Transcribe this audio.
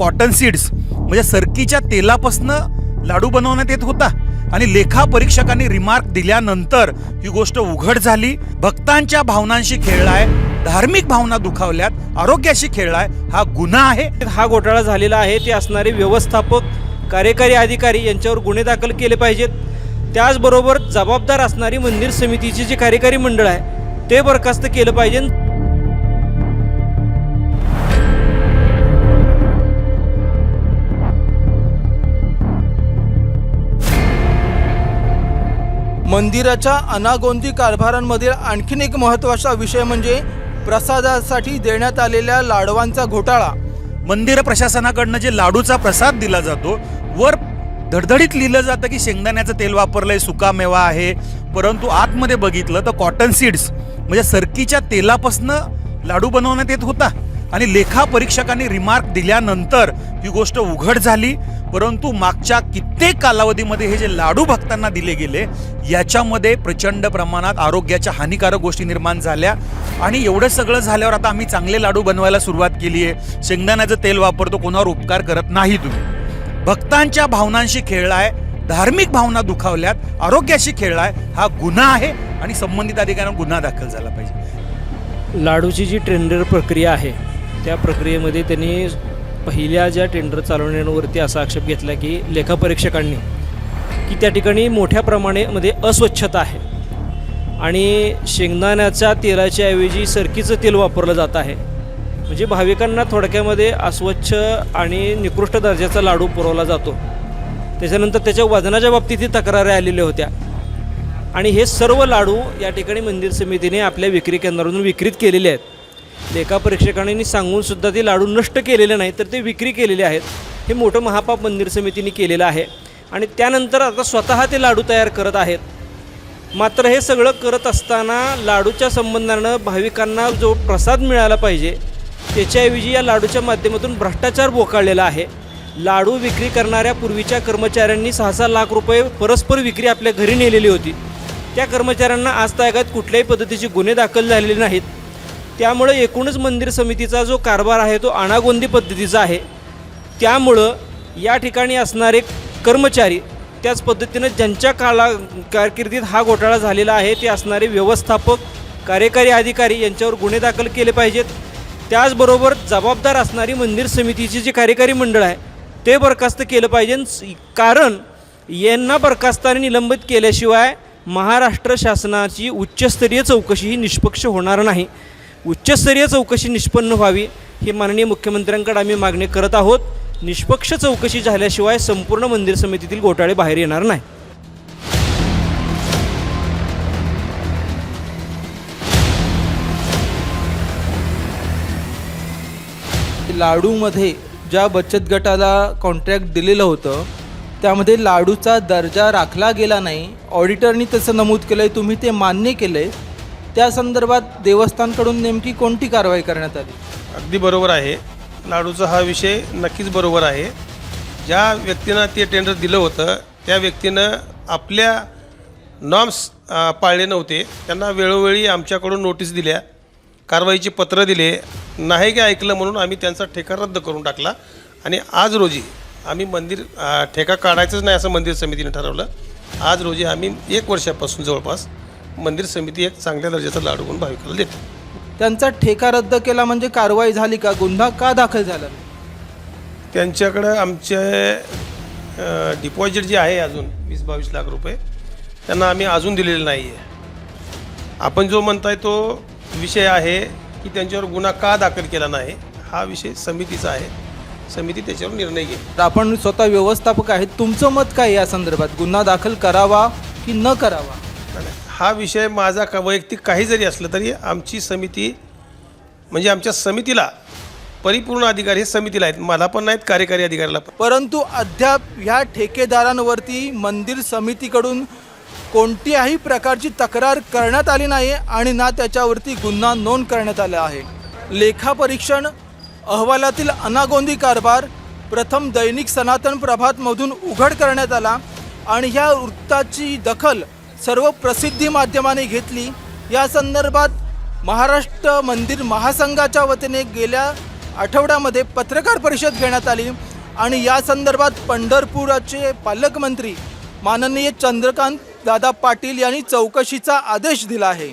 Cotton seeds म्हणजे सरकीच्या तेलापासनं लाडू बनवण्यात येत होता आणि लेखा परीक्षकांनी रिमार्क दिल्यानंतर ही गोष्ट उघड झाली। भक्तांच्या भावनांशी खेळलाय, धार्मिक भावना दुखावल्यात, आरोग्याशी खेळलाय, हा गुन्हा आहे। हा घोटाळा झालेला आहे ते असणारे व्यवस्थापक, कार्यकारी अधिकारी यांच्यावर गुन्हे दाखल केले पाहिजेत। त्याचबरोबर जबाबदार असणारी मंदिर समितीची जी कार्यकारी मंडळ आहे ते बरखास्त केलं पाहिजे। मंदिराच्या अनागोंदी कारभारांमधील आणखीन एक महत्त्वाचा विषय म्हणजे प्रसादासाठी देण्यात आलेल्या लाडवांचा घोटाळा। मंदिर प्रशासनाकडनं जे लाडूचा प्रसाद दिला जातो वर धडधडीत लिहिलं जातं की शेंगदाण्याचं तेल वापरलंय, सुकामेवा आहे, परंतु आतमध्ये बघितलं तर कॉटन सीड्स म्हणजे सरकीच्या तेलापासनं लाडू बनवण्यात येत होता आणि लेखा परीक्षकांनी रिमार्क दिल्यानंतर ही गोष्ट उघड झाली। परंतु मागच्या कित्येक कालावधीमध्ये हे जे लाडू भक्तांना दिले गेले याच्यामध्ये प्रचंड प्रमाणात आरोग्याच्या हानिकारक गोष्टी निर्माण झाल्या आणि एवढं सगळं झाल्यावर आता आम्ही चांगले लाडू बनवायला सुरुवात केली आहे। शेंगदाण्याचं तेल वापरतो, कोणावर उपकार करत नाही तुम्ही। भक्तांच्या भावनांशी खेळलाय, धार्मिक भावना दुखावल्यात, आरोग्याशी खेळलाय, हा गुन्हा आहे आणि संबंधित अधिकाऱ्यांना गुन्हा दाखल झाला पाहिजे। लाडूची जी टेंडर प्रक्रिया आहे त्या प्रक्रियेमध्ये त्यांनी पहिल्या ज्या टेंडर चालवण्यावरती असा आक्षेप घेतला की लेखापरीक्षकांनी की त्या ठिकाणी मोठ्या प्रमाणामध्ये अस्वच्छता आहे आणि शेंगदाण्याच्या तेलाच्या ऐवजी सरकीचं तेल वापरलं जात आहे। म्हणजे भाविकांना थोडक्यामध्ये अस्वच्छ आणि निकृष्ट दर्जाचा लाडू पुरवला जातो। त्याच्यानंतर त्याच्या वजनाच्या बाबतीतही तक्रारी आलेल्या होत्या आणि हे सर्व लाडू या ठिकाणी मंदिर समितीने आपल्या विक्री केंद्रावरून विक्रीत केलेले आहेत। लेखापरीक्षकांनी सांगून सुद्धा ते लाडू नष्ट केलेले नाही तर ते विक्री केलेले आहेत। हे मोठं महापाप मंदिर समितीने केलेलं आहे आणि त्यानंतर आता स्वतः ते लाडू तयार करत आहेत। मात्र हे सगळं करत असताना लाडूच्या संबंधानं भाविकांना जो प्रसाद मिळाला पाहिजे त्याच्याऐवजी या लाडूच्या माध्यमातून भ्रष्टाचार बोकाळलेला आहे। लाडू विक्री करणाऱ्या पूर्वीच्या कर्मचाऱ्यांनी 6-6 लाख रुपये परस्पर विक्री आपल्या घरी नेलेली होती। त्या कर्मचाऱ्यांना आजतागायत कुठल्याही पद्धतीचे गुन्हे दाखल झालेले नाहीत। त्यामुळे एकूणच मंदिर समितीचा जो कारभार आहे तो अनागोंदी पद्धतीचा आहे। त्यामुळं या ठिकाणी असणारे कर्मचारी त्याच पद्धतीनं ज्यांच्या कारकिर्दीत हा घोटाळा झालेला आहे ते असणारे व्यवस्थापक, कार्यकारी अधिकारी यांच्यावर गुन्हे दाखल केले पाहिजेत। त्याचबरोबर जबाबदार असणारी मंदिर समितीची जी कार्यकारी मंडळ आहे ते बरखास्त केलं पाहिजे। कारण यांना बरखास्त आणि निलंबित केल्याशिवाय महाराष्ट्र शासनाची उच्चस्तरीय चौकशी ही निष्पक्ष होणार नाही। उच्चस्तरीय चौकशी निष्पन्न व्हावी ही माननीय मुख्यमंत्र्यांकडे आम्ही मागणी करत आहोत। निष्पक्ष चौकशी झाल्याशिवाय संपूर्ण मंदिर समितीतील घोटाळे बाहेर येणार नाही। लाडूमध्ये ज्या बचत गटाला कॉन्ट्रॅक्ट दिलेलं होतं त्यामध्ये लाडूचा दर्जा राखला गेला नाही। ऑडिटरनी तसं नमूद केलं आहे, तुम्ही ते मान्य केलं आहे। त्या संदर्भात देवस्थानकडून नेमकी कोणती कारवाई करण्यात आली? अगदी बरोबर आहे, लाडूचा हा विषय नक्कीच बरोबर आहे। ज्या व्यक्तीनं ते टेंडर दिलं होतं त्या व्यक्तीनं आपल्या नॉर्म्स पाळले नव्हते। त्यांना वेळोवेळी आमच्याकडून नोटीस दिल्या, कारवाईचे पत्र दिले, नाही की ऐकलं म्हणून आम्ही त्यांचा ठेका रद्द करून टाकला आणि आज रोजी आम्ही मंदिर ठेका काढायचंच नाही असं मंदिर समितीने ठरवलं। आज रोजी आम्ही 1 वर्षापासून जवळपास मंदिर समिती एक चांगल्या दर्जाचा लाडू म्हणून भाविकाला देते। त्यांचा ठेका रद्द केला म्हणजे कारवाई झाली का? गुन्हा का दाखल झाला? त्यांच्याकडं आमचे डिपॉझिट जे आहे अजून 20-22 लाख रुपये त्यांना आम्ही अजून दिलेले नाही आहे। आपण जो म्हणताय तो विषय आहे की त्यांच्यावर गुन्हा का दाखल केला नाही हा विषय समितीचा आहे, समिती त्याच्यावर निर्णय घेईल। आपण स्वतः व्यवस्थापक आहेत, तुमचं मत काय या संदर्भात? गुन्हा दाखल करावा की न करावा? हा विषय माझा वैयक्तिक काही जरी असलं तरी आमची समिती म्हणजे आमच्या समितीला परिपूर्ण अधिकार हे समितीला आहेत, मला पण नाहीत, कार्यकारी अधिकाऱ्याला पण। परंतु अद्याप ह्या ठेकेदारांवरती मंदिर समितीकडून कोणत्याही प्रकारची तक्रार करण्यात आली नाही आणि ना त्याच्यावरती गुन्हा नोंद करण्यात आला आहे। लेखापरीक्षण अहवालातील अनागोंदी कारभार प्रथम दैनिक सनातन प्रभातमधून उघड करण्यात आला आणि ह्या वृत्ताची दखल सर्व प्रसिद्धी माध्यमांनी घेतली। या संदर्भात महाराष्ट्र मंदिर महासंघाच्या वतीने गेल्या आठवड्यामध्ये पत्रकार परिषद घेण्यात आली आणि या संदर्भात पंढरपुराचे पालकमंत्री माननीय चंद्रकांत दादा पाटील यांनी चौकशीचा आदेश दिला आहे.